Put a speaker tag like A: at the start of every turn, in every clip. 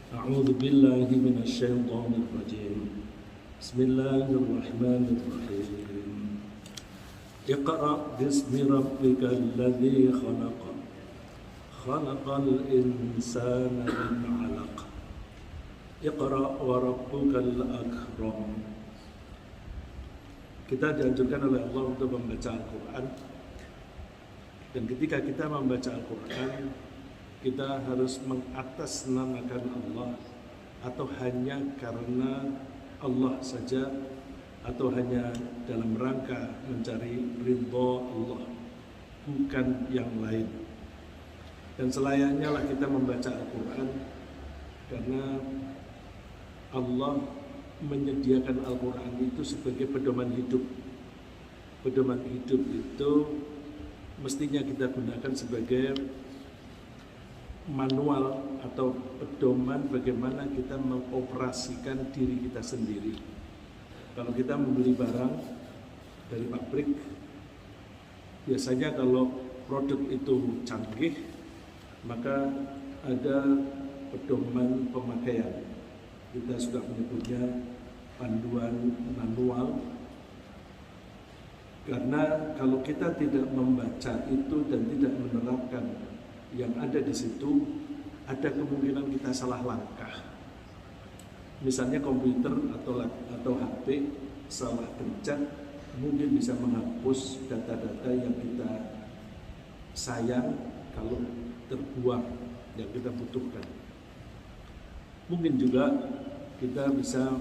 A: أعوذ بالله من الشيطان الرجيم بسم الله الرحمن الرحيم اقرأ باسم ربك الذي خلق خلق الإنسان من علق اقرأ وربك الأكرم. Kita dianjurkan oleh Allah untuk membaca Al-Quran, dan ketika kita membaca Al-Quran, kita harus mengatasnamakan Allah, atau hanya karena Allah saja, atau hanya dalam rangka mencari ridha Allah, bukan yang lain. Dan selayaknya lah kita membaca Al-Quran, karena Allah menyediakan Al-Quran itu sebagai pedoman hidup. Pedoman hidup itu mestinya kita gunakan sebagai manual atau pedoman bagaimana kita mengoperasikan diri kita sendiri. Kalau kita membeli barang dari pabrik, biasanya kalau produk itu canggih, maka ada pedoman pemakaian. Kita sudah menyebutnya panduan manual, karena kalau kita tidak membaca itu dan tidak menerapkan yang ada di situ, ada kemungkinan kita salah langkah. Misalnya komputer atau HP salah pencet, mungkin bisa menghapus data-data yang kita sayang kalau terbuang, yang kita butuhkan. Mungkin juga kita bisa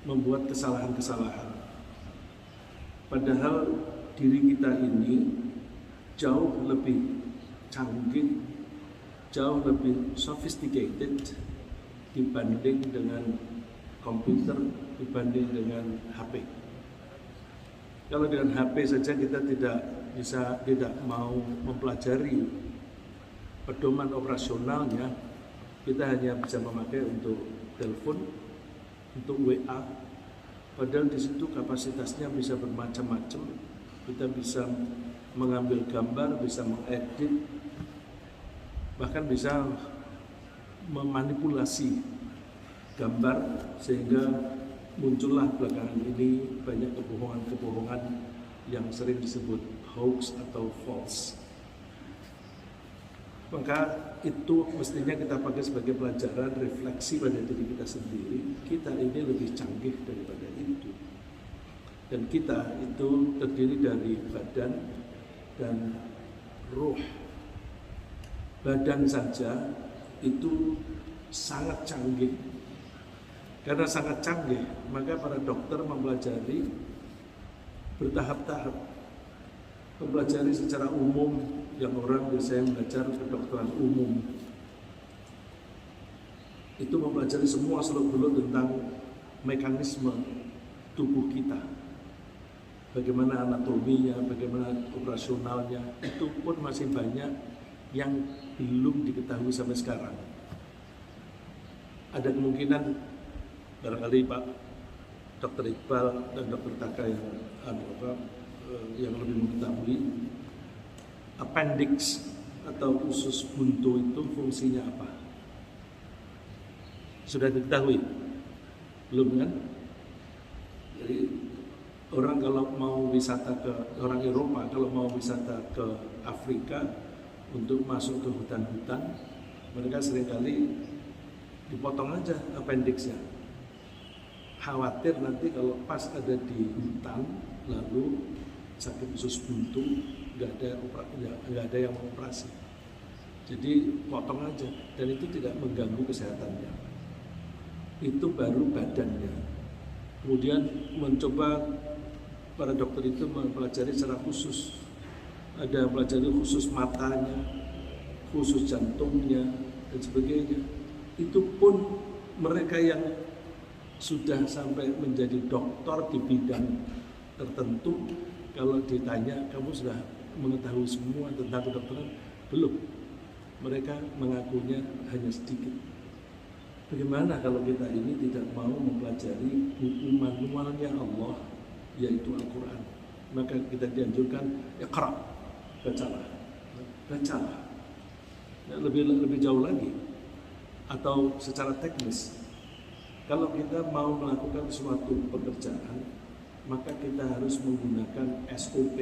A: membuat kesalahan-kesalahan. Padahal diri kita ini jauh lebih canggih, jauh lebih sophisticated dibanding dengan komputer, dibanding dengan HP. Kalau dengan HP saja kita tidak mau mempelajari pedoman operasionalnya, kita hanya bisa memakai untuk telepon, untuk WA. Padahal di situ kapasitasnya bisa bermacam-macam. Kita bisa mengambil gambar, bisa mengedit, bahkan bisa memanipulasi gambar sehingga muncullah belakangan ini banyak kebohongan-kebohongan yang sering disebut hoax atau false. Maka itu mestinya kita pakai sebagai pelajaran refleksi pada diri kita sendiri. Kita ini lebih canggih daripada itu. Dan kita itu terdiri dari badan dan ruh. Badan saja itu sangat canggih. Karena sangat canggih, maka para dokter mempelajari bertahap-tahap. Mempelajari secara umum, yang orang biasanya belajar kedokteran umum itu mempelajari semua seluk-beluk tentang mekanisme tubuh kita, bagaimana anatominya, bagaimana operasionalnya. Itu pun masih banyak yang belum diketahui sampai sekarang. Ada kemungkinan barangkali Pak Dr. Iqbal dan Dr. Taka yang lebih mengetahui appendix atau usus buntu itu fungsinya apa? Sudah diketahui? Belum kan? Jadi orang kalau mau wisata orang Eropa kalau mau wisata ke Afrika untuk masuk ke hutan-hutan, mereka seringkali dipotong aja appendixnya. Khawatir nanti kalau pas ada di hutan lalu sakit usus buntu, nggak ada yang mengoperasi, jadi potong aja, dan itu tidak mengganggu kesehatannya. Itu baru badannya. Kemudian mencoba para dokter itu mempelajari secara khusus. Ada pelajari khusus matanya, khusus jantungnya, dan sebagainya. Itu pun mereka yang sudah sampai menjadi doktor di bidang tertentu, kalau ditanya kamu sudah mengetahui semua tentang kedokteran? Belum. Mereka mengakunya hanya sedikit. Bagaimana kalau kita ini tidak mau mempelajari buku manualnya Allah, yaitu Al-Quran? Maka kita dianjurkan iqra, bacalah. Lebih jauh lagi, atau secara teknis, kalau kita mau melakukan suatu pekerjaan, maka kita harus menggunakan SOP.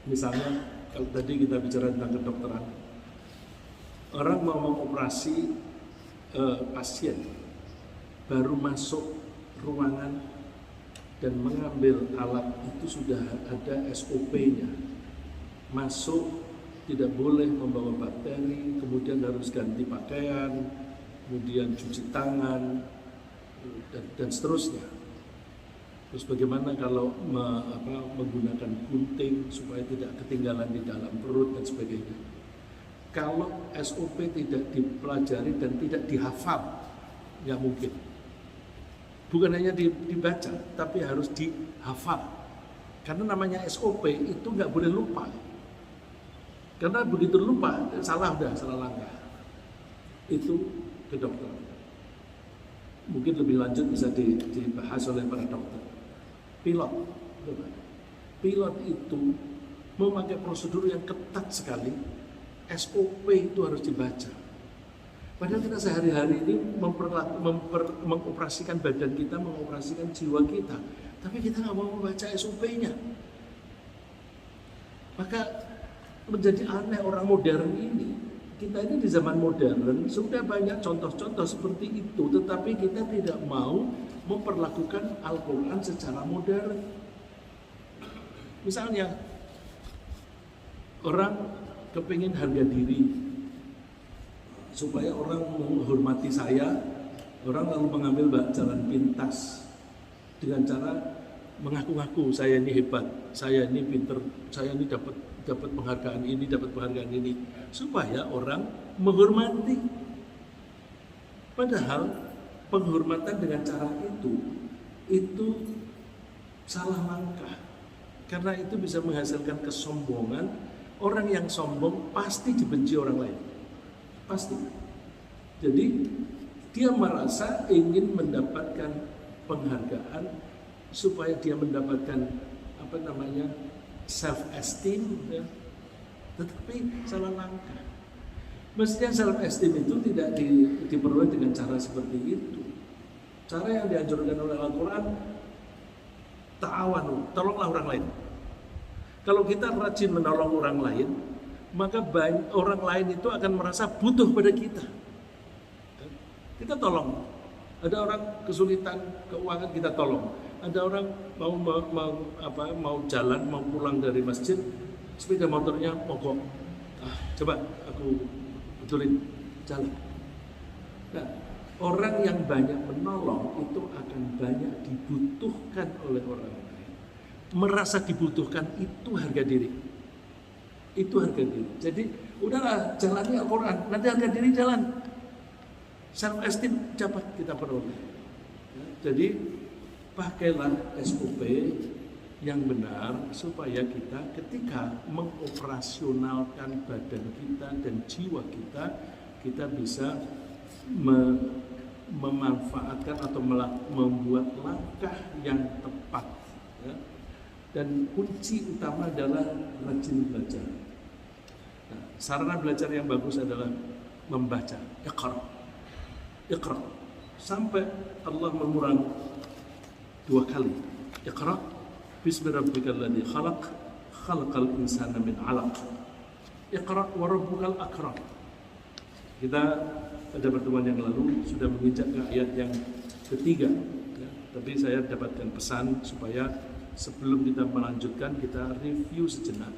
A: Misalnya, kalau tadi kita bicara tentang kedokteran, orang mau mengoperasi pasien, baru masuk ruangan dan mengambil alat itu sudah ada SOP-nya. Masuk tidak boleh membawa bakteri, kemudian harus ganti pakaian, kemudian cuci tangan, dan seterusnya. Terus bagaimana kalau menggunakan gunting supaya tidak ketinggalan di dalam perut dan sebagainya. Kalau SOP tidak dipelajari dan tidak dihafal, nggak mungkin. Bukan hanya dibaca, tapi harus dihafal. Karena namanya SOP itu nggak boleh lupa. Karena begitu lupa, salah langkah. Itu kedokteran. Mungkin lebih lanjut bisa dibahas oleh para dokter. Pilot itu memakai prosedur yang ketat sekali. SOP itu harus dibaca. Padahal kita sehari-hari ini mengoperasikan badan kita, mengoperasikan jiwa kita, tapi kita nggak mau membaca SOP-nya. Maka menjadi aneh orang modern ini. Kita ini di zaman modern sudah banyak contoh-contoh seperti itu, tetapi kita tidak mau memperlakukan Al-Quran secara modern. Misalnya, orang kepingin harga diri, supaya orang menghormati saya, orang lalu mengambil jalan pintas dengan cara mengaku-ngaku saya ini hebat, saya ini pinter, saya ini dapat penghargaan ini, supaya orang menghormati. Padahal penghormatan dengan cara itu salah langkah, karena itu bisa menghasilkan kesombongan. Orang yang sombong pasti dibenci orang lain, pasti. Jadi dia merasa ingin mendapatkan penghargaan supaya dia mendapatkan self esteem, ya. Tetapi salah langkah. Mestinya self esteem itu tidak diperoleh dengan cara seperti itu. Cara yang dianjurkan oleh Al-Quran, ta'awanu, tolonglah orang lain. Kalau kita rajin menolong orang lain, maka orang lain itu akan merasa butuh pada kita. Kita tolong. Ada orang kesulitan keuangan, kita tolong. Ada orang mau jalan, mau pulang dari masjid, sepeda motornya mogok. Coba aku betulin jalan. Nah, orang yang banyak menolong itu akan banyak dibutuhkan oleh orang lain. Merasa dibutuhkan itu harga diri. Itu harga diri. Jadi udahlah, jalani Al-Quran, nanti harga diri jalan. Self esteem dapat kita peroleh. Jadi pakailah SOP yang benar supaya kita ketika mengoperasionalkan badan kita dan jiwa kita bisa memanfaatkan atau membuat langkah yang tepat, ya. Dan kunci utama adalah rajin belajar. Nah, sarana belajar yang bagus adalah membaca. Iqra. Sampai Allah mengulang 2 kali. Iqra bismi rabbikal ladzi khalaq, khalaqal insana min 'alaq. Iqra wa rabbukal akram. Kita pada pertemuan yang lalu sudah menginjak ke ayat yang ketiga, ya. Tapi saya dapatkan pesan supaya sebelum kita melanjutkan, kita review sejenak.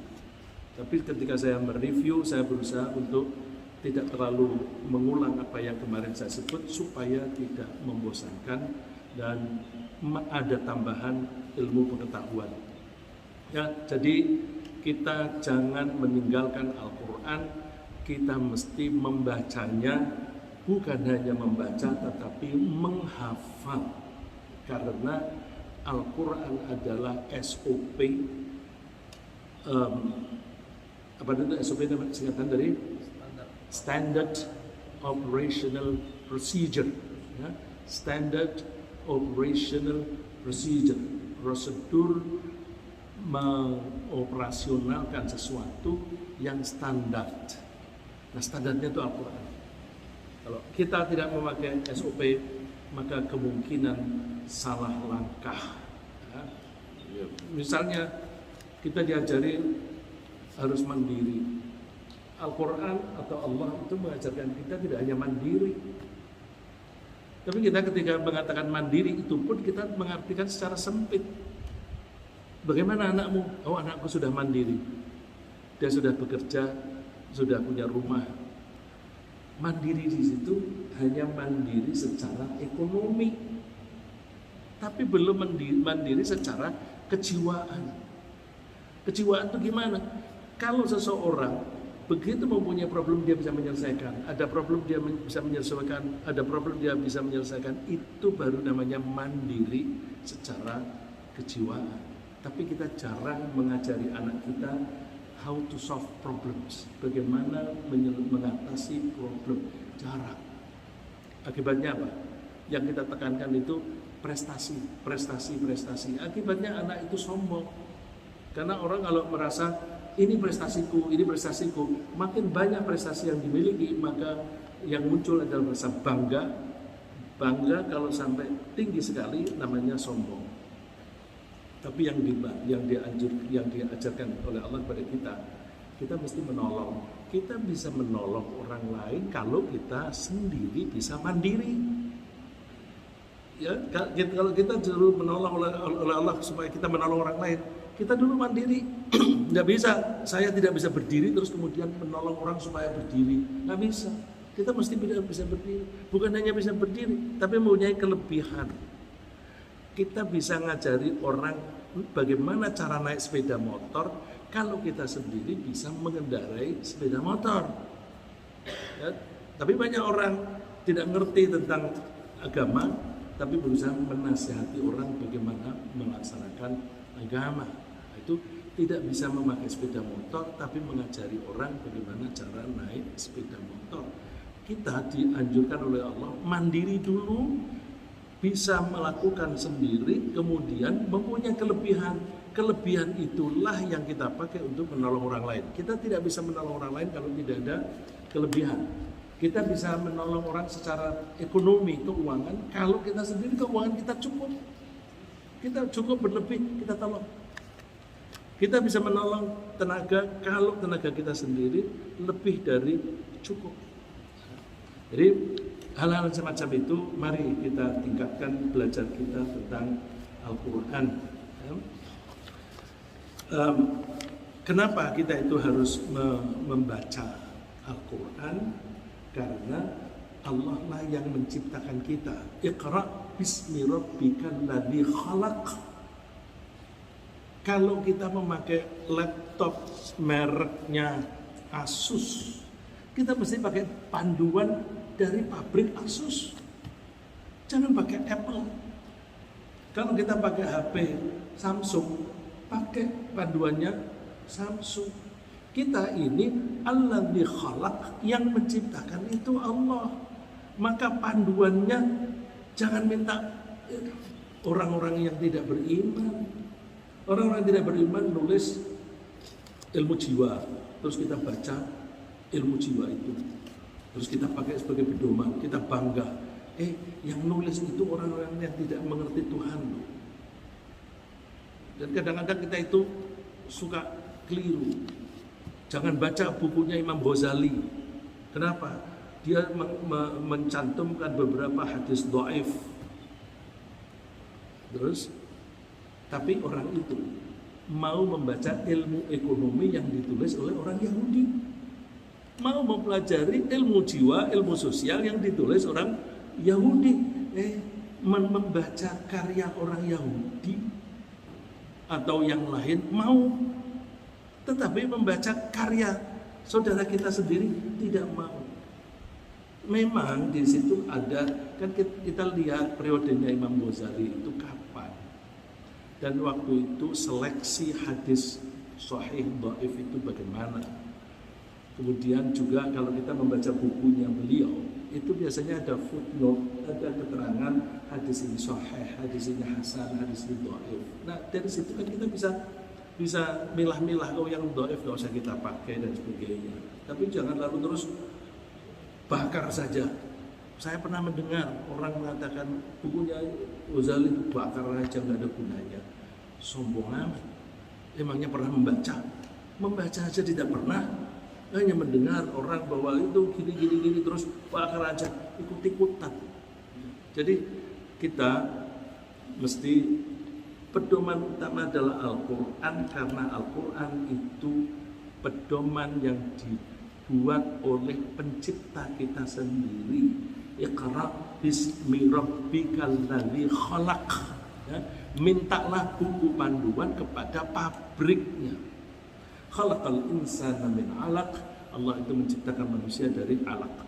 A: Tapi ketika saya mereview, saya berusaha untuk tidak terlalu mengulang apa yang kemarin saya sebut, supaya tidak membosankan dan ada tambahan ilmu pengetahuan. Ya, jadi kita jangan meninggalkan Al-Quran, kita mesti membacanya, bukan hanya membaca tetapi menghafal. Karena Al-Quran adalah SOP. Apa itu SOP? Singkatan dari Standard Operational Procedure, ya? Standard Operational Procedure, prosedur mengoperasionalkan sesuatu yang standar. Nah, standarnya itu Al-Quran. Kalau kita tidak memakai SOP, maka kemungkinan salah langkah. Misalnya kita diajari harus mandiri. Al-Quran atau Allah itu mengajarkan kita tidak hanya mandiri, tapi kita ketika mengatakan mandiri itu pun kita mengartikan secara sempit. Bagaimana anakmu? Oh, anakku sudah mandiri, dia sudah bekerja, sudah punya rumah. Mandiri di situ hanya mandiri secara ekonomi, tapi belum mandiri secara kejiwaan. Kejiwaan itu gimana? Kalau seseorang begitu mempunyai problem dia bisa menyelesaikan, ada problem dia bisa menyelesaikan, ada problem dia bisa menyelesaikan, itu baru namanya mandiri secara kejiwaan. Tapi kita jarang mengajari anak kita how to solve problems, bagaimana mengatasi problem, jarang. Akibatnya apa? Yang kita tekankan itu prestasi. Akibatnya anak itu sombong. Karena orang kalau merasa ini prestasiku, makin banyak prestasi yang dimiliki, maka yang muncul adalah rasa bangga. Bangga kalau sampai tinggi sekali namanya sombong. Tapi yang diajarkan oleh Allah kepada kita mesti menolong. Kita bisa menolong orang lain kalau kita sendiri bisa mandiri. Ya, kalau kita dulu menolong oleh Allah supaya kita menolong orang lain, kita dulu mandiri. Nggak bisa, saya tidak bisa berdiri terus kemudian menolong orang supaya berdiri. Nggak bisa. Kita mesti bisa berdiri. Bukan hanya bisa berdiri, tapi mempunyai kelebihan. Kita bisa ngajari orang bagaimana cara naik sepeda motor kalau kita sendiri bisa mengendarai sepeda motor. Ya, tapi banyak orang tidak ngerti tentang agama, tapi berusaha menasihati orang bagaimana melaksanakan agama. Itu tidak bisa memakai sepeda motor, tapi mengajari orang bagaimana cara naik sepeda motor. Kita dianjurkan oleh Allah mandiri dulu, bisa melakukan sendiri, kemudian mempunyai kelebihan. Kelebihan itulah yang kita pakai untuk menolong orang lain. Kita tidak bisa menolong orang lain kalau tidak ada kelebihan. Kita bisa menolong orang secara ekonomi, keuangan, kalau kita sendiri keuangan kita cukup. Kita cukup berlebih, kita tolong. Kita bisa menolong tenaga kalau tenaga kita sendiri lebih dari cukup. Jadi hal-hal semacam itu mari kita tingkatkan belajar kita tentang Al-Quran. Kenapa kita itu harus membaca Al-Quran? Karena Allah lah yang menciptakan kita. Iqra bismi rabbikal ladzi khalaq. Kalau kita memakai laptop mereknya Asus, kita mesti pakai panduan dari pabrik Asus. Jangan pakai Apple. Kalau kita pakai HP Samsung, pakai panduannya Samsung. Kita ini alladzi khalaq, yang menciptakan itu Allah. Maka panduannya jangan minta orang-orang yang tidak beriman. Orang-orang yang tidak beriman nulis ilmu jiwa, terus kita baca ilmu jiwa itu, terus kita pakai sebagai pedoman, kita bangga. Yang nulis itu orang-orang yang tidak mengerti Tuhan loh. Dan kadang-kadang kita itu suka keliru. Jangan baca bukunya Imam Ghazali. Kenapa? Dia mencantumkan beberapa hadis dhaif. Terus, tapi orang itu mau membaca ilmu ekonomi yang ditulis oleh orang Yahudi. Mau mempelajari ilmu jiwa, ilmu sosial yang ditulis orang Yahudi. Membaca karya orang Yahudi atau yang lain mau. Tetapi membaca karya saudara kita sendiri tidak mau. Memang di situ ada, kan kita lihat periodenya Imam Ghazali itu kapan. Dan waktu itu seleksi hadis sahih dhaif itu bagaimana. Kemudian juga kalau kita membaca bukunya beliau, itu biasanya ada footnote, ada keterangan hadis ini sahih, hadis ini hasan, hadis ini dhaif. Nah, dari situ kan kita bisa milah-milah, oh yang dhaif gak usah kita pakai dan sebagainya. Tapi jangan lalu terus bakar saja. Saya pernah mendengar orang mengatakan bukunya Ghazali bakar aja, nggak ada gunanya. Sombong amat. Emangnya pernah membaca? Membaca aja tidak pernah. Hanya mendengar orang bahwa itu gini terus bakar aja, ikut-ikutan. Jadi kita mesti pedoman utama adalah Al-Quran, karena Al-Quran itu pedoman yang dibuat oleh pencipta kita sendiri. Iqra bismi rabbikal ladzi khalaq. Ya, mintalah buku panduan kepada pabriknya. Khalaqal insana min 'alaq. Allah itu menciptakan manusia dari alaq.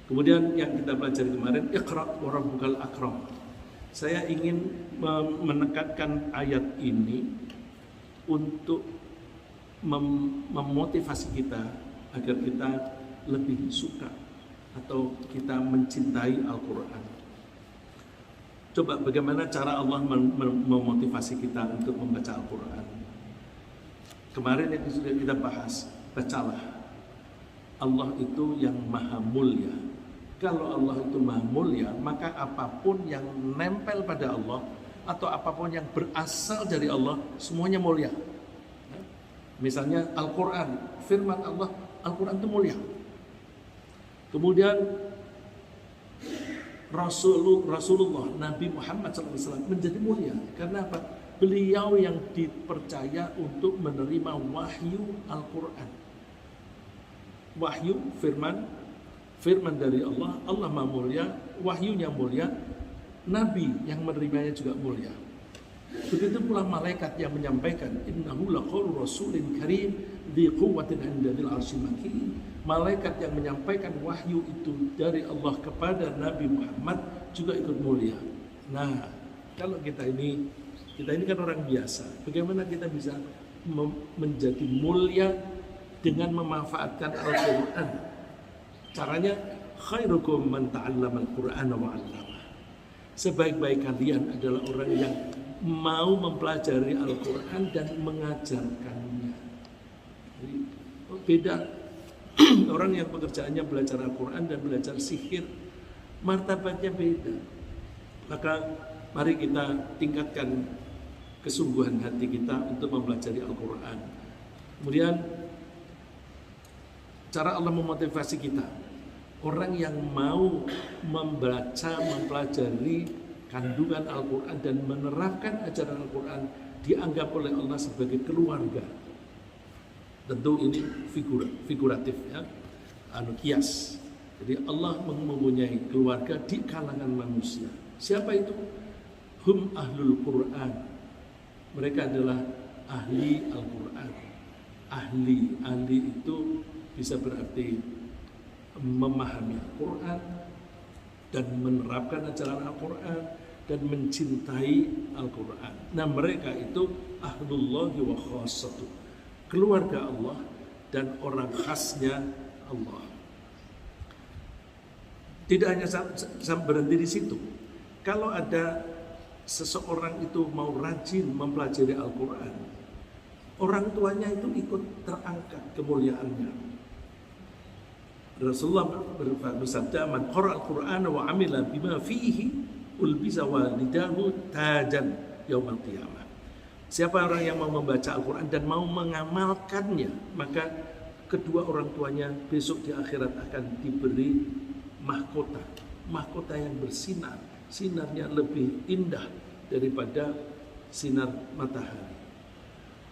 A: Kemudian yang kita pelajari kemarin, Iqra wa rabbukal akram. Saya ingin menekankan ayat ini untuk memotivasi kita agar kita lebih suka atau kita mencintai Al-Quran. Coba bagaimana cara Allah memotivasi kita untuk membaca Al-Quran. Kemarin yang sudah kita bahas, bacalah. Allah itu yang maha mulia. Kalau Allah itu maha mulia, maka apapun yang nempel pada Allah atau apapun yang berasal dari Allah, semuanya mulia. Misalnya Al-Quran, firman Allah, Al-Quran itu mulia. Kemudian Rasulullah Nabi Muhammad SAW menjadi mulia. Karena apa? Beliau yang dipercaya untuk menerima wahyu Al-Quran. Wahyu, firman dari Allah, Allah maha mulia, wahyunya mulia, Nabi yang menerimanya juga mulia. Begitu pula malaikat yang menyampaikan, innahu laqaulu rasulin karim dzi quwwatin 'inda dzil 'arsy makin. Malaikat yang menyampaikan wahyu itu dari Allah kepada Nabi Muhammad juga ikut mulia. Nah, kalau kita ini kan orang biasa. Bagaimana kita bisa menjadi mulia dengan memanfaatkan Al-Quran? Caranya, khairukum man ta'allama al-Qur'ana wa 'allama. Sebaik-baik kalian adalah orang yang mau mempelajari Al-Quran dan mengajarkannya. Jadi, beda orang yang pekerjaannya belajar Al-Quran dan belajar sihir, martabatnya beda. Maka mari kita tingkatkan kesungguhan hati kita untuk mempelajari Al-Quran. Kemudian cara Allah memotivasi kita, orang yang mau membaca, mempelajari kandungan Al-Quran dan menerapkan ajaran Al-Quran dianggap oleh Allah sebagai keluarga. Tentu ini figuratif ya, kias. Jadi Allah mempunyai keluarga di kalangan manusia. Siapa itu? Hum ahlul Quran. Mereka adalah ahli Al-Quran. Ahli itu bisa berarti memahami Al-Quran dan menerapkan ajaran Al-Quran dan mencintai Al-Quran. Nah, mereka itu ahlullahi wa khassatuh, keluarga Allah dan orang khasnya Allah. Tidak hanya berhenti di situ. Kalau ada seseorang itu mau rajin mempelajari Al-Quran, orang tuanya itu ikut terangkat kemuliaannya. Rasulullah bersabda, "Man qara'a al-Qur'ana wa 'amila bima fihi ulbisa walidahu tajan yaumil qiyamah." Siapa orang yang mau membaca Al-Quran dan mau mengamalkannya, maka kedua orang tuanya besok di akhirat akan diberi mahkota yang bersinar, sinarnya lebih indah daripada sinar matahari.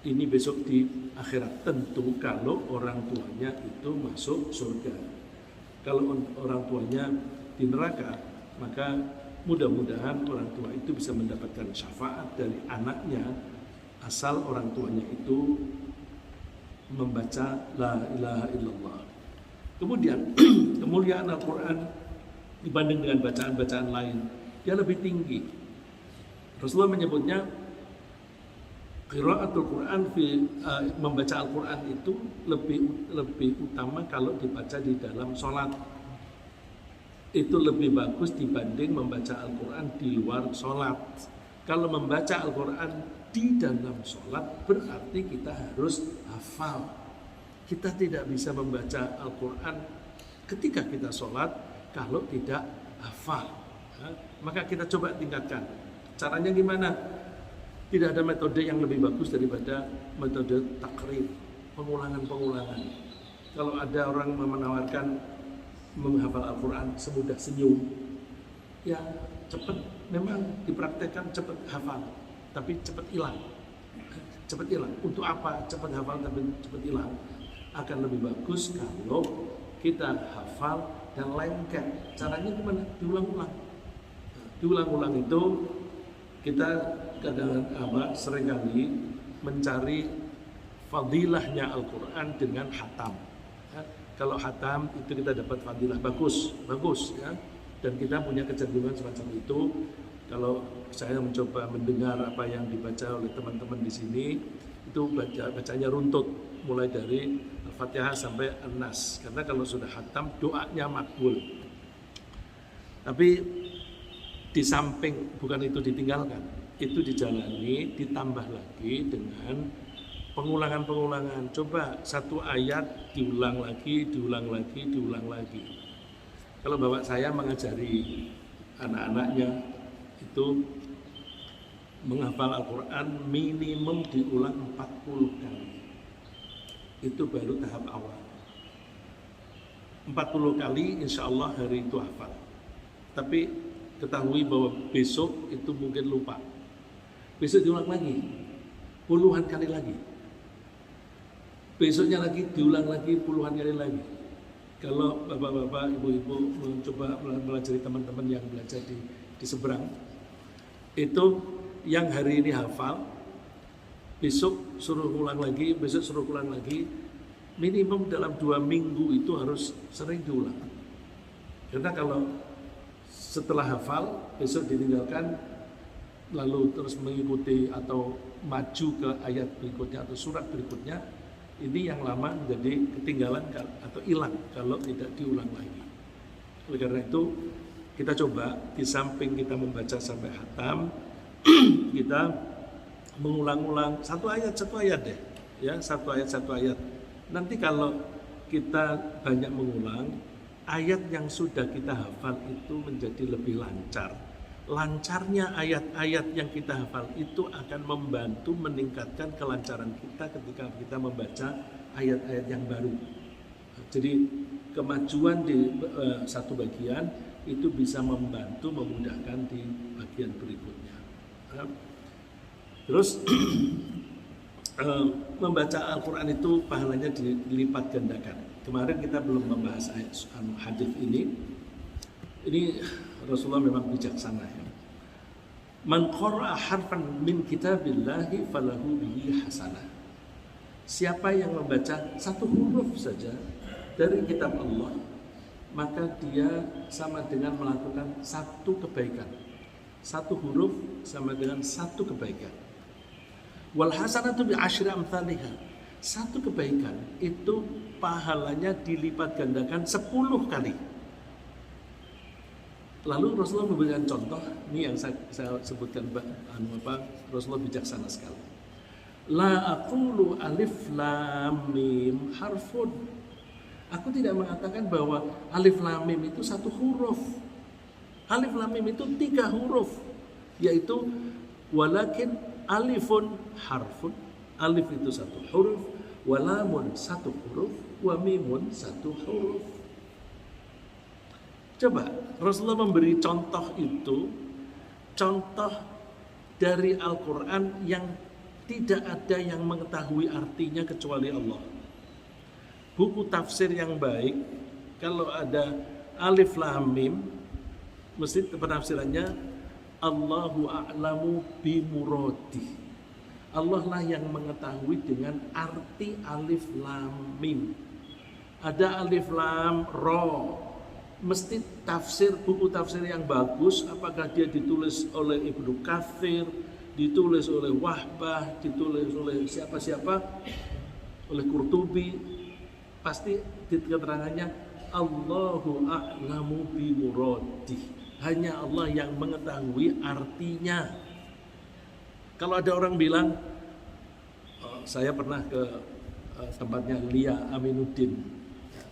A: Ini besok di akhirat, tentu kalau orang tuanya itu masuk surga. Kalau orang tuanya di neraka, maka mudah-mudahan orang tua itu bisa mendapatkan syafaat dari anaknya asal orang tuanya itu membaca la ilaha illallah. Kemudian kemuliaan Al-Quran dibanding dengan bacaan-bacaan lain, dia lebih tinggi. Rasulullah menyebutnya qiraatul Quran membaca Al-Quran itu lebih utama kalau dibaca di dalam sholat. Itu lebih bagus dibanding membaca Al-Quran di luar sholat. Kalau membaca Al-Quran di dalam sholat berarti kita harus hafal. Kita tidak bisa membaca Al-Quran ketika kita sholat kalau tidak hafal. Maka kita coba tingkatkan. Caranya gimana? Tidak ada metode yang lebih bagus daripada metode takrir, pengulangan-pengulangan. Kalau ada orang menawarkan menghafal Al-Quran semudah senyum, ya cepat, memang dipraktekkan cepat hafal, tapi cepat hilang. Cepat hilang. Untuk apa cepat hafal tapi cepat hilang? Akan lebih bagus kalau kita hafal dan lengket. Caranya gimana? Diulang-ulang. Diulang-ulang itu kita seringkali mencari fadilahnya Al-Quran dengan hatam. Kalau hatam itu kita dapat fadilah bagus ya. Dan kita punya kecenderungan semacam itu. Kalau saya mencoba mendengar apa yang dibaca oleh teman-teman di sini, itu bacanya runtut mulai dari Al-Fatihah sampai An-Nas. Karena kalau sudah hatam doanya makbul. Tapi di samping bukan itu ditinggalkan, itu dijalani ditambah lagi dengan pengulangan-pengulangan. Coba satu ayat diulang lagi. Kalau bapak saya mengajari anak-anaknya itu menghafal Al-Quran minimum diulang 40 kali. Itu baru tahap awal. 40 kali insya Allah hari itu hafal. Tapi ketahui bahwa besok itu mungkin lupa. Besok diulang lagi, puluhan kali lagi. Besoknya lagi diulang lagi, puluhan kali lagi. Kalau bapak-bapak, ibu-ibu mencoba melajari teman-teman yang belajar di seberang, itu yang hari ini hafal, besok suruh ulang lagi, besok suruh ulang lagi, minimum dalam 2 minggu itu harus sering diulang. Karena kalau setelah hafal, besok ditinggalkan, lalu terus mengikuti atau maju ke ayat berikutnya atau surat berikutnya, ini yang lama menjadi ketinggalan atau hilang kalau tidak diulang lagi. Oleh karena itu, kita coba di samping kita membaca sampai hatam, kita mengulang-ulang satu ayat deh, ya satu ayat. Nanti kalau kita banyak mengulang, ayat yang sudah kita hafal itu menjadi lebih lancar. Lancarnya ayat-ayat yang kita hafal itu akan membantu meningkatkan kelancaran kita ketika kita membaca ayat-ayat yang baru. Jadi kemajuan di satu bagian itu bisa membantu memudahkan di bagian berikutnya. Terus membaca Al-Quran itu pahalanya dilipat gandakan. Kemarin kita belum membahas hadis ini. Ini Rasulullah memang bijaksana ya. Man qara'a harfan min kitabillahi falahu bihi hasanah. Siapa yang membaca satu huruf saja dari kitab Allah, maka dia sama dengan melakukan satu kebaikan. Satu huruf sama dengan satu kebaikan. Wal hasanatu bi asyri amsalihha. Satu kebaikan itu pahalanya dilipat gandakan 10 kali. Lalu Rasulullah memberikan contoh, ini yang saya sebutkan Rasulullah bijaksana sekali. La aqulu alif lam mim harfun. Aku tidak mengatakan bahwa alif lam mim itu satu huruf. Alif lam mim itu 3 huruf, yaitu walakin alifun harfun. Alif itu satu huruf, walamun satu huruf, wa mimun satu huruf. Coba Rasulullah memberi contoh itu, contoh dari Al-Quran yang tidak ada yang mengetahui artinya kecuali Allah. Buku tafsir yang baik, kalau ada alif lam mim, mesti penafsirannya Allahu a'lamu bimuradi. Allah lah yang mengetahui dengan arti alif lam mim. Ada alif lam ra. Mesti tafsir, buku tafsir yang bagus, apakah dia ditulis oleh Ibnu Katsir, ditulis oleh Wahbah, ditulis oleh siapa-siapa, oleh Qurtubi, pasti keterangannya Allahu a'lamu bi muradih. Hanya Allah yang mengetahui artinya. Kalau ada orang bilang, saya pernah ke tempatnya Lia Aminuddin,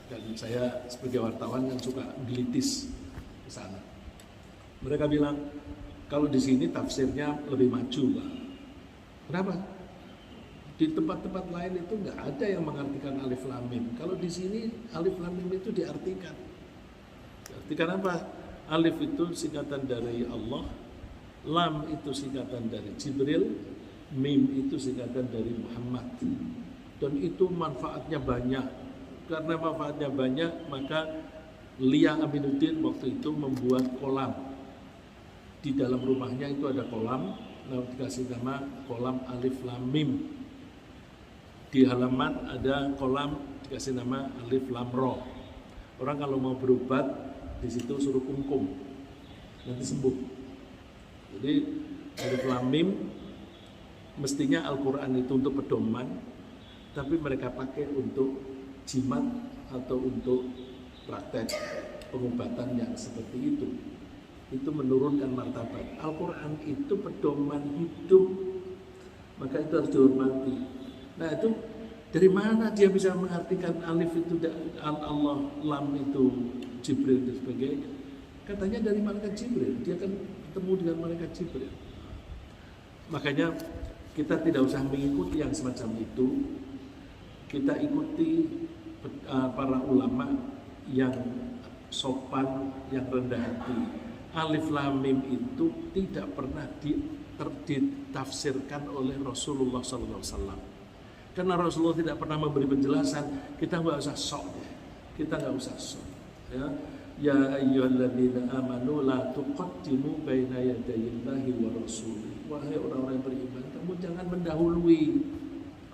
A: Dan saya sebagai wartawan yang suka gelitis ke sana. Mereka bilang, kalau di sini tafsirnya lebih maju, Pak. Kenapa? Di tempat-tempat lain itu nggak ada yang mengartikan alif lam mim. Kalau di sini alif lam mim itu diartikan. Diartikan apa? Alif itu singkatan dari Allah, lam itu singkatan dari Jibril, mim itu singkatan dari Muhammad. Dan itu manfaatnya banyak. Karena manfaatnya banyak, maka Lia Aminuddin waktu itu membuat kolam. Di dalam rumahnya itu ada kolam, dikasih nama kolam alif lam mim. Di halaman ada kolam dikasih nama alif lam ro. Orang kalau mau berobat di situ suruh kungkum, nanti sembuh. Jadi alif lam mim mestinya Al-Quran itu untuk pedoman, tapi mereka pakai untuk jimat atau untuk praktek pengobatan yang seperti itu. Itu menurunkan martabat. Al-Quran itu pedoman hidup, maka itu harus dihormati. Nah itu dari mana dia bisa mengartikan alif itu Allah, lam itu Jibril dan sebagainya? Katanya dari malaikat Jibril, dia kan ketemu dengan malaikat Jibril. Makanya kita tidak usah mengikuti yang semacam itu. Kita ikuti para ulama yang sopan, yang rendah hati. Alif lam mim itu tidak pernah ditafsirkan oleh Rasulullah SAW. Karena Rasulullah tidak pernah memberi penjelasan, kita nggak usah sok, kita nggak usah sok. Ya ayyuhalladzina amanu la tuqaddimu baina yadayillahi wa rasulih. Wahai orang-orang yang beriman, kamu jangan mendahului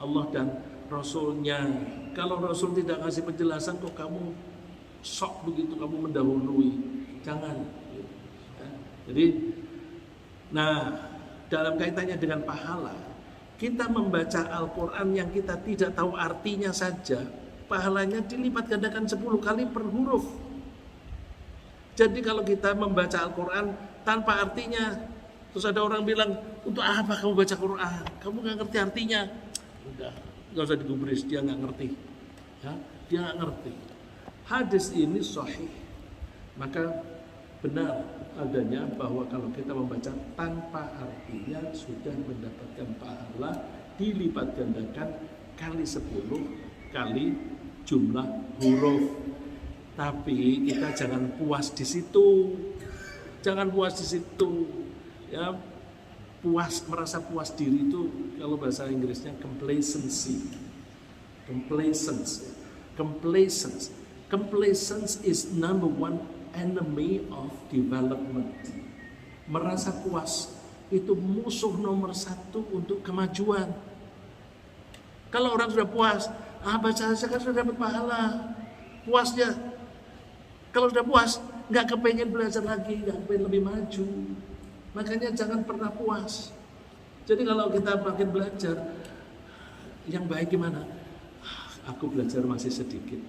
A: Allah dan Rasulnya. Kalau Rasul tidak kasih penjelasan, kok kamu sok begitu, kamu mendahului. Jangan. Jadi, nah dalam kaitannya dengan pahala, kita membaca Al-Quran yang kita tidak tahu artinya saja, pahalanya dilipat gandakan 10 kali per huruf. Jadi kalau kita membaca Al-Quran tanpa artinya, terus ada orang bilang, untuk apa kamu baca Quran? Kamu gak ngerti artinya. Udah, gak usah digubris, dia gak ngerti. Ya, dia gak ngerti. Hadis ini sahih. Maka benar adanya bahwa kalau kita membaca tanpa artinya sudah mendapatkan pahala dilipat gandakan kali 10 kali jumlah huruf. Tapi kita jangan puas di situ. Jangan puas di situ. Ya, merasa puas diri itu kalau bahasa Inggrisnya complacency. Complacence is number one enemy of development. Merasa puas itu musuh nomor 1 untuk kemajuan. Kalau orang sudah puas, baca saja kan sudah dapat pahala. Puasnya. Kalau sudah puas, nggak kepengen belajar lagi, nggak kepengen lebih maju. Makanya jangan pernah puas. Jadi kalau kita makin belajar, yang baik gimana? Aku belajar masih sedikit.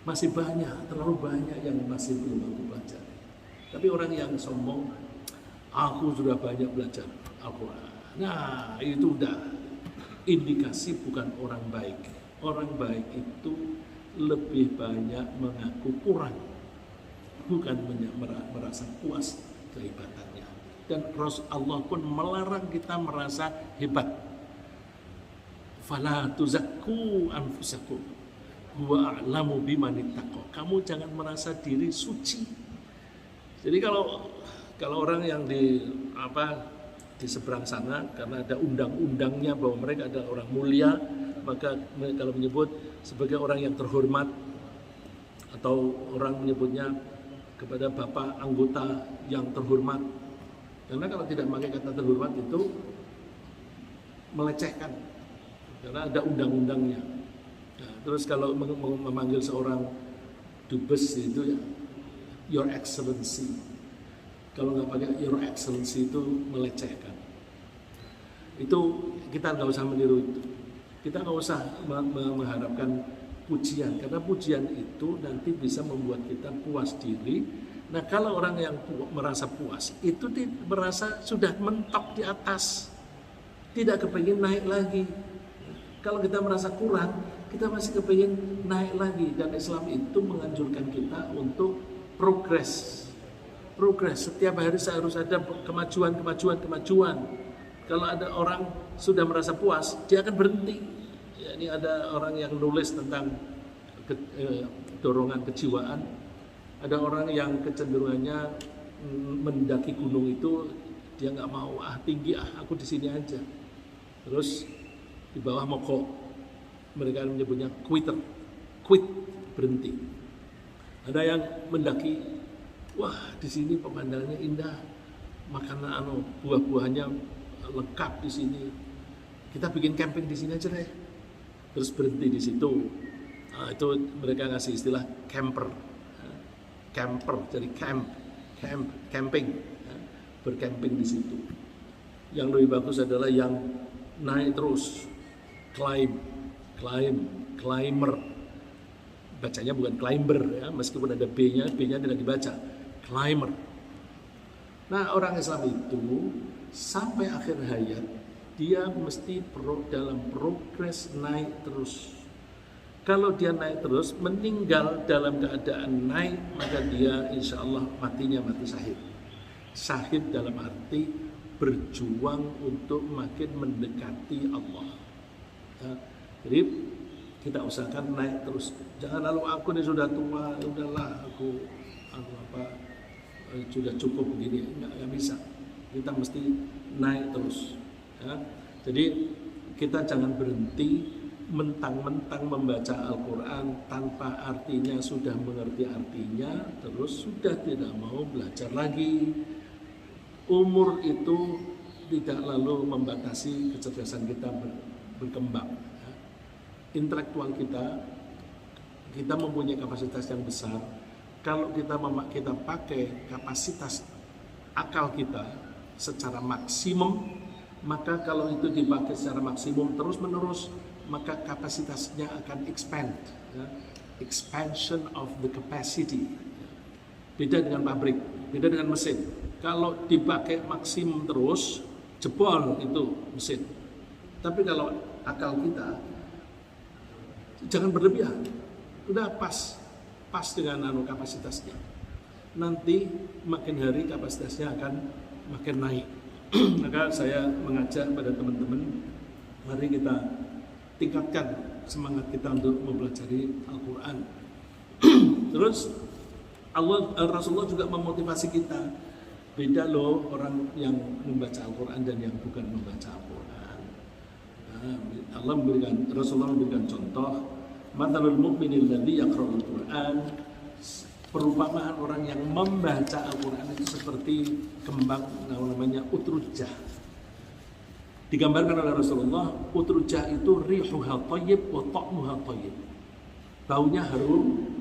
A: Masih banyak, terlalu banyak yang masih belum aku pelajari. Tapi orang yang sombong, aku sudah banyak belajar Al-Quran. Nah, itu udah indikasi bukan orang baik. Orang baik itu lebih banyak mengaku kurang, bukan merasa puas kehebatannya. Dan Allah pun melarang kita merasa hebat. Fala tuzakku anfusakum huwa a'lamu bimanittaqo. Kamu jangan merasa diri suci. Jadi kalau orang yang di seberang sana, karena ada undang-undangnya bahwa mereka adalah orang mulia, maka kalau menyebut sebagai orang yang terhormat, atau orang menyebutnya kepada bapak anggota yang terhormat. Karena kalau tidak pakai kata terhormat itu melecehkan, karena ada undang-undangnya. Nah, terus kalau memanggil seorang dubes itu ya, Your Excellency. Kalau nggak pakai Your Excellency itu melecehkan. Itu kita nggak usah meniru itu. Kita nggak usah mengharapkan pujian, karena pujian itu nanti bisa membuat kita puas diri. Nah, kalau orang yang merasa puas itu merasa sudah mentok di atas, tidak kepingin naik lagi. Kalau kita merasa kurang, kita masih kepingin naik lagi. Dan Islam itu menganjurkan kita untuk progres. Setiap hari harus ada kemajuan. Kalau ada orang sudah merasa puas, dia akan berhenti. Ya, ini ada orang yang nulis tentang dorongan kejiwaan. Ada orang yang kecenderungannya mendaki gunung itu dia nggak mau, tinggi, aku di sini aja. Terus di bawah mogok, mereka menyebutnya quit, berhenti. Ada yang mendaki, wah di sini pemandangannya indah, makanan buah-buahnya lengkap di sini. Kita bikin camping di sini aja deh. Terus berhenti di situ. Nah, itu mereka ngasih istilah camper, jadi camping, bercamping di situ. Yang lebih bagus adalah yang naik terus, climber. Bacanya bukan climber ya, meskipun ada B-nya tidak dibaca, climber. Nah, orang Islam itu sampai akhir hayat dia mesti dalam progres naik terus. Kalau dia naik terus, meninggal dalam keadaan naik, maka dia insya Allah matinya mati syahid. Syahid dalam arti berjuang untuk makin mendekati Allah. Ya, jadi kita usahakan naik terus. Jangan lalu aku ini sudah tua, udahlah aku sudah cukup begini. Nggak bisa. Kita mesti naik terus. Ya. Jadi kita jangan berhenti mentang-mentang membaca Al-Quran tanpa artinya sudah mengerti artinya, terus sudah tidak mau belajar lagi. Umur itu tidak lalu membatasi kecerdasan kita berkembang. Ya. Intelektual kita mempunyai kapasitas yang besar. Kalau kita pakai kapasitas akal kita secara maksimum, maka kalau itu dipakai secara maksimum terus-menerus, maka kapasitasnya akan expand, ya. Expansion of the capacity. Beda dengan pabrik, beda dengan mesin. Kalau dipakai maksimum terus, jebol itu mesin. Tapi kalau akal kita jangan berlebihan, udah pas dengan kapasitasnya. Nanti makin hari kapasitasnya akan makin naik. Maka saya mengajak pada teman-teman, mari kita tingkatkan semangat kita untuk mempelajari Al-Quran. Terus Rasulullah juga memotivasi kita. Beda loh orang yang membaca Al-Quran dan yang bukan membaca Al-Quran. Rasulullah memberikan contoh, mathalul mu'minil ladzi yaqra'ul Quran. Perumpamaan orang yang membaca Al-Quran itu seperti kembang namanya utrujah. Digambarkan oleh Rasulullah, utrujah itu rihuha thayyib wa ta'muha thayyib. Baunya harum,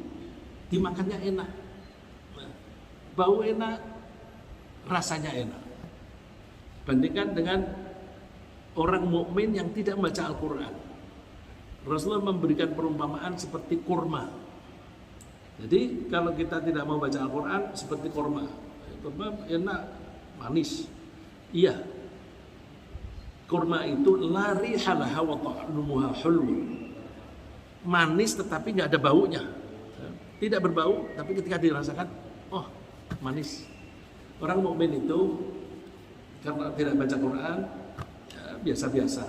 A: dimakannya enak. Nah, bau enak, rasanya enak. Bandingkan dengan orang mukmin yang tidak membaca Al-Quran. Rasulullah memberikan perumpamaan seperti kurma. Jadi kalau kita tidak mau baca Al-Quran seperti kurma. Kurma enak, manis. Iya. Kurma itu la rihalaha wa ta'lumuha hulwu. Manis tetapi nggak ada baunya. Tidak berbau, tapi ketika dirasakan, oh manis. Orang mukmin itu karena tidak baca Quran ya, biasa-biasa.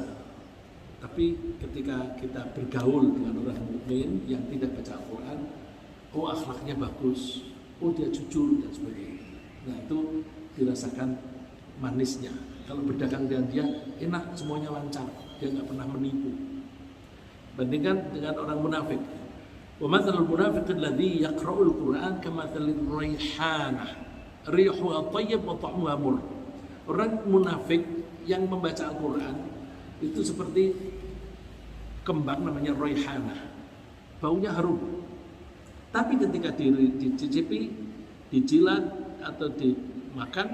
A: Tapi ketika kita bergaul dengan orang mukmin yang tidak baca Al-Quran, oh akhlaknya bagus, oh dia jujur dan sebagainya. Nah itu dirasakan manisnya. Kalau berdagang dengan dia enak, semuanya lancar, dia nggak pernah menipu. Bandingkan dengan orang munafik. Wa mathalul munafiqil ladzi yaqra'ul Qur'an kamathalir raihanah, rihuha thayyib wa ta'muha mur. Orang munafik yang membaca Al-Quran itu seperti kembang namanya raihanah. Baunya harum. Tapi ketika dicicipi, dijilat atau dimakan,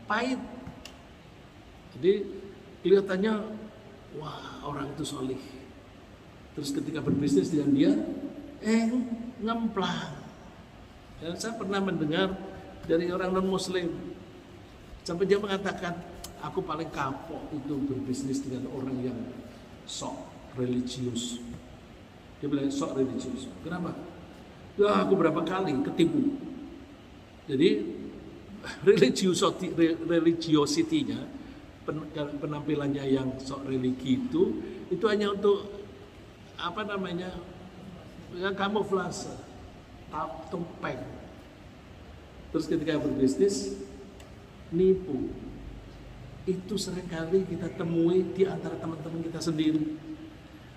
A: pahit. Jadi kelihatannya, wah orang itu solih. Terus ketika berbisnis dengan dia, ngemplang. Dan saya pernah mendengar dari orang non-muslim, sampai dia mengatakan, aku paling kapok itu berbisnis dengan orang yang sok religius. Dia bilang sok religius. Kenapa? Ya aku berapa kali ketipu. Jadi religiosity-nya, penampilannya yang sok religi itu hanya untuk apa namanya, ya, kamuflase, topeng. Terus ketika berbisnis nipu. Itu seringkali kita temui di antara teman-teman kita sendiri.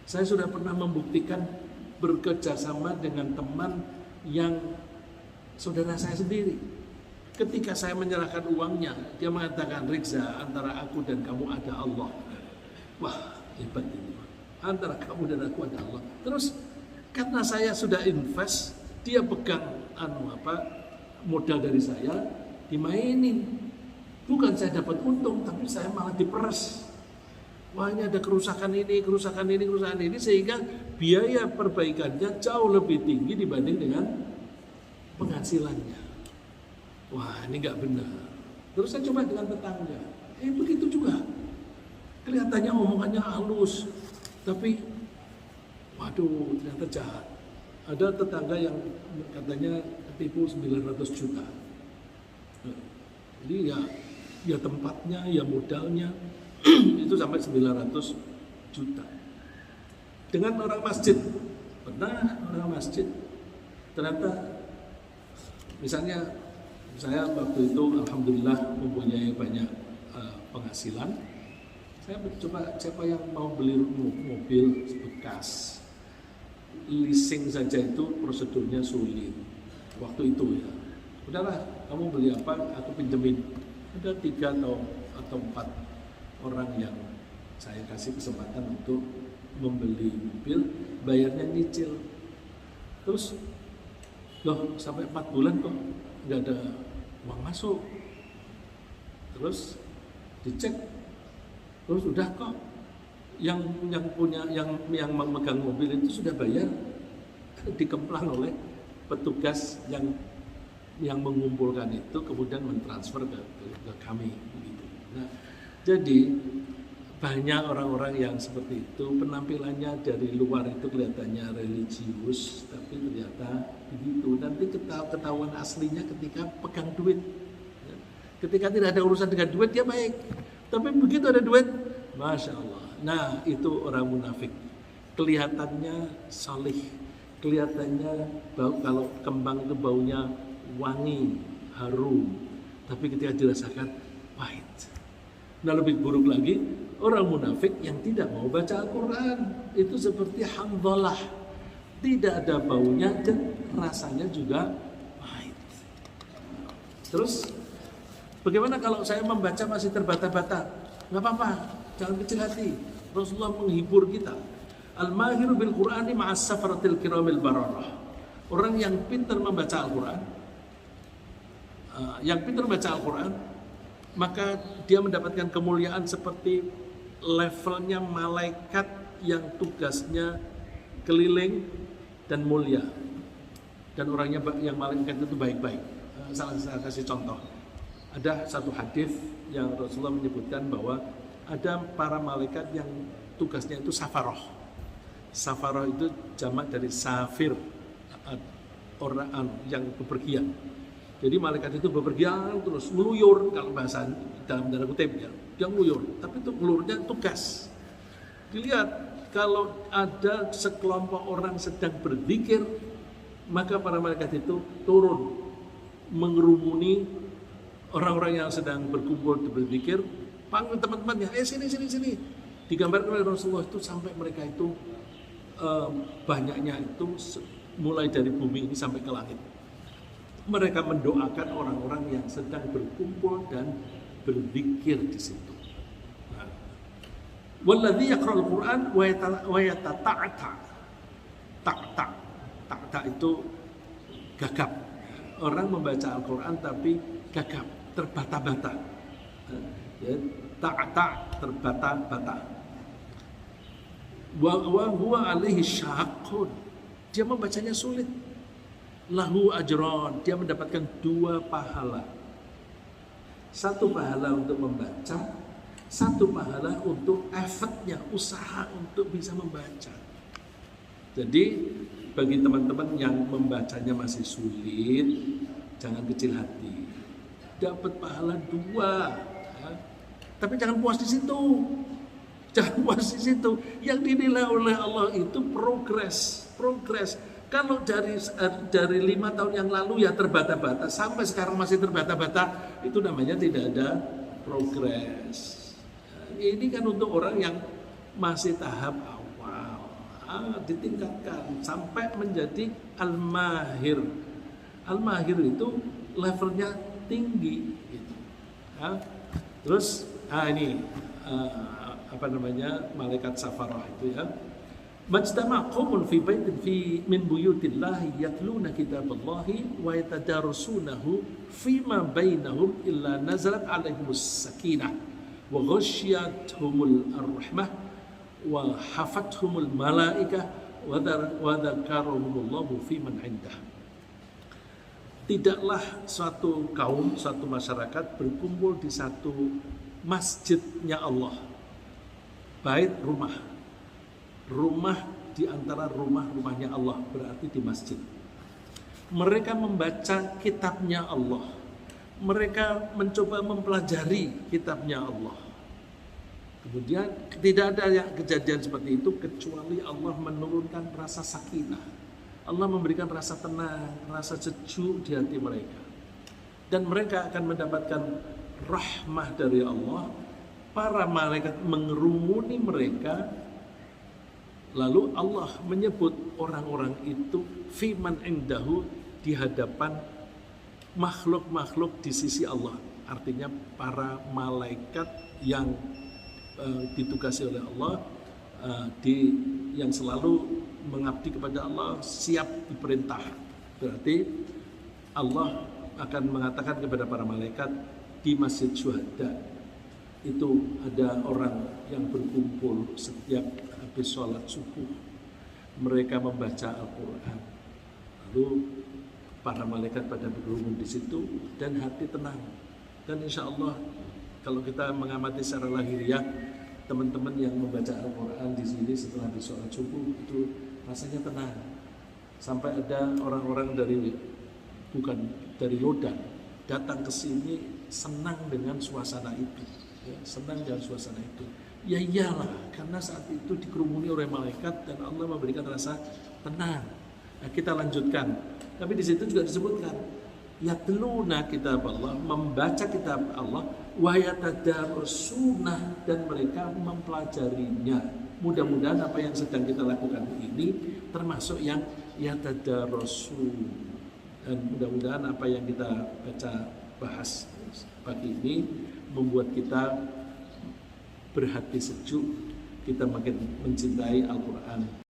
A: Saya sudah pernah membuktikan bekerja sama dengan teman yang saudara saya sendiri. Ketika saya menyerahkan uangnya, dia mengatakan, Rizza, antara aku dan kamu ada Allah. Wah, hebat ini. Antara kamu dan aku ada Allah. Terus karena saya sudah invest, dia pegang modal dari saya, dimainin. Bukan saya dapat untung, tapi saya malah diperas. Wah, ini ada kerusakan ini, sehingga biaya perbaikannya jauh lebih tinggi dibanding dengan penghasilannya. Wah, ini nggak benar. Terus saya coba dengan tetangga, begitu juga. Kelihatannya omongannya halus, tapi waduh, ternyata jahat. Ada tetangga yang katanya ketipu 900 juta. Jadi ya tempatnya, ya modalnya itu sampai 900 juta. Dengan orang masjid, ternyata misalnya saya waktu itu alhamdulillah mempunyai banyak penghasilan. Saya coba siapa yang mau beli mobil bekas, leasing saja itu prosedurnya sulit waktu itu ya. Udahlah, kamu beli apa, aku pinjemin. Ada 3 atau 4 orang yang saya kasih kesempatan untuk membeli mobil, bayarnya nyicil. Terus, loh sampai 4 bulan kok nggak ada uang masuk. Terus dicek, terus udah kok yang memegang mobil itu sudah bayar, dikemplang oleh petugas yang mengumpulkan itu, kemudian mentransfer ke kami begitu. Nah, jadi banyak orang-orang yang seperti itu, penampilannya dari luar itu kelihatannya religius, tapi ternyata begitu. Nanti ketahuan aslinya ketika pegang duit. Ketika tidak ada urusan dengan duit dia baik, tapi begitu ada duit, masya Allah. Nah, itu orang munafik. Kelihatannya salih, kelihatannya kalau kembang itu baunya wangi, harum, tapi ketika dirasakan pahit. Nah, lebih buruk lagi orang munafik yang tidak mau baca Al-Quran. Itu seperti Hanzalah, tidak ada baunya dan rasanya juga pahit. Terus bagaimana kalau saya membaca masih terbata-bata? Gak apa-apa, jangan kecil hati. Rasulullah menghibur kita. Al-mahiru bil Qur'ani ma'as safaratil kiramil bararah. Orang yang pintar membaca Al-Quran, maka dia mendapatkan kemuliaan seperti levelnya malaikat yang tugasnya keliling dan mulia. Dan orangnya yang malaikat itu baik-baik. Saya kasih contoh. Ada satu hadis yang Rasulullah menyebutkan bahwa ada para malaikat yang tugasnya itu safaroh. Safaroh itu jamak dari safir, orang yang bepergian. Jadi malaikat itu bepergian terus meluyur, kalau bahasa dalam tanda kutip ya, dia meluyur. Tapi itu meluyurnya tugas. Dilihat kalau ada sekelompok orang sedang berzikir, maka para malaikat itu turun mengerumuni orang-orang yang sedang berkumpul berzikir, panggil teman-temannya, sini. Digambarkan oleh Rasulullah itu sampai mereka itu banyaknya itu mulai dari bumi ini sampai ke langit. Mereka mendoakan orang-orang yang sedang berkumpul dan berzikir di situ. Walladzi yaqra'ul Qur'an wa yatata'ta. Ta'ta itu gagap. Orang membaca Al-Qur'an tapi gagap, terbata-bata. Ya, ta'ta terbata-bata. Wa huwa alaihi syaqqun. Dia membacanya sulit. Lahu ajron, dia mendapatkan 2 pahala. 1 pahala untuk membaca, 1 pahala untuk effortnya, usaha untuk bisa membaca. Jadi bagi teman-teman yang membacanya masih sulit, jangan kecil hati. Dapat pahala 2, ya. Tapi jangan puas di situ. Jangan puas di situ. Yang dinilai oleh Allah itu progres. Kalau dari 5 tahun yang lalu ya terbata-bata, sampai sekarang masih terbata-bata, itu namanya tidak ada progres. Ini kan untuk orang yang masih tahap awal, ditingkatkan sampai menjadi al-mahir. Al-mahir itu levelnya tinggi, gitu. Terus ini malaikat safarah itu ya. Majtama qaumun fi baitin min buyutillahi yatluna kitaballahi wa yatadarasunahu fima bainahum illa nazalat alaihimus sakinah wa ghasyiyatuhumul rahmah wa hafathumul malaikah wa dzakarahumullahu fi man indah. Tidaklah suatu kaum, suatu masyarakat berkumpul di satu masjidnya Allah, bait rumah di antara rumah-rumahnya Allah, berarti di masjid. Mereka membaca kitabnya Allah, mereka mencoba mempelajari kitabnya Allah. Kemudian tidak ada yang kejadian seperti itu kecuali Allah menurunkan rasa sakinah. Allah memberikan rasa tenang, rasa sejuk di hati mereka. Dan mereka akan mendapatkan rahmah dari Allah. Para malaikat mengerumuni mereka. Lalu Allah menyebut orang-orang itu fiman indahu, di hadapan makhluk-makhluk di sisi Allah. Artinya para malaikat yang ditugasi oleh Allah, yang selalu mengabdi kepada Allah, siap diperintah. Berarti Allah akan mengatakan kepada para malaikat di Masjid Syuhada itu ada orang yang berkumpul setiap habis sholat subuh, mereka membaca Al-Quran. Lalu para malaikat pada berkerumun di situ dan hati tenang. Dan insya Allah kalau kita mengamati secara lahiriah, teman-teman yang membaca Al-Quran di sini setelah habis sholat subuh itu rasanya tenang. Sampai ada orang-orang bukan dari Yodan datang ke sini senang dengan suasana itu. Senang dengan suasana itu. Ya iyalah, karena saat itu dikerumuni oleh malaikat dan Allah memberikan rasa tenang. Nah, kita lanjutkan. Tapi di situ juga disebutkan yatluna kitab Allah, membaca kitab Allah, wa yatadarusuna, dan mereka mempelajarinya. Mudah-mudahan apa yang sedang kita lakukan ini termasuk yang yatadarusun. Dan mudah-mudahan apa yang kita bahas pagi ini membuat kita berhati sejuk, kita makin mencintai Al-Quran.